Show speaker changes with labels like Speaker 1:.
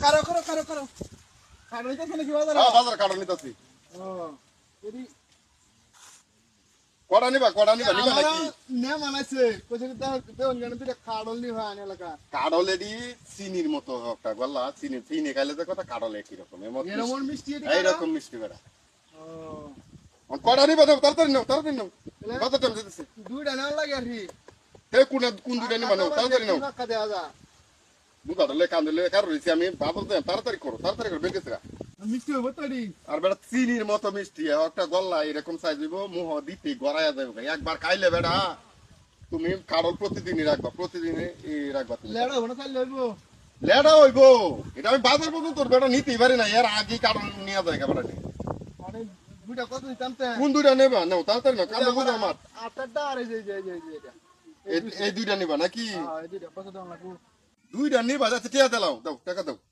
Speaker 1: কারো কারো কারো কারো কারো নিতেছ নাকি বাজারে?
Speaker 2: হ্যাঁ বাজার কাটা নিতেছি।
Speaker 1: ও এদি
Speaker 2: কড়া নিবা নিবা নাকি?
Speaker 1: নে মানাইছে কইছে তো দেন গানে দুইটা কাড়ল নি হয় আনে এলাকা।
Speaker 2: কাডল এডি চিনির মতো একটা গল্লা, চিনি খাইলে যে কথা কাডল একই রকম
Speaker 1: এরকম মিষ্টি এদি
Speaker 2: এইরকম মিষ্টি বেড়া।
Speaker 1: ও
Speaker 2: কড়া নিবা দাও, তাড়াতাড়ি নাও কত টাইম যেতেছে?
Speaker 1: দুইটা না লাগে আর কি
Speaker 2: কোন দুইটা নিবা নাও, তাড়াতাড়ি নাও।
Speaker 1: টাকা দেয়া যা
Speaker 2: বুঝা ধরলে কান্দলে কার রয়েছে আমি বাদল দেন, তাড়াতাড়ি করো বেঁচেছে।
Speaker 1: মিষ্টি হবে তো এদি
Speaker 2: আর বেটা চিনির মতো মিষ্টি একটা গল্লা এরকম সাইজ হইব, মুহ দিতে গড়াইয়া যাবে। একবার খাইলে বেটা তুমি কাডল প্রতিদিনই রাখবা, রাখবা তুমি।
Speaker 1: লেড়া হবে না তাই লইবো
Speaker 2: লেডা হইব, এটা আমি বাজার পর্যন্ত তোর বেটা নিতেই পারি না, এর আগে কাডল নিয়ে যায় বেটা।
Speaker 1: মানে দুইটা কত দিতামতে
Speaker 2: কোন দুইটা নেবা নাও, তাড়াতাড়ি নাও, কান্দে বুঝো আমার।
Speaker 1: আটটা আর এই যে এটা
Speaker 2: এই দুইটা নিবা নাকি?
Speaker 1: হ্যাঁ এই দুইটা কত দাম লাগবে
Speaker 2: দুইটা নিবা, যাচ্ছে টিয়া দাও, টাকা দাও।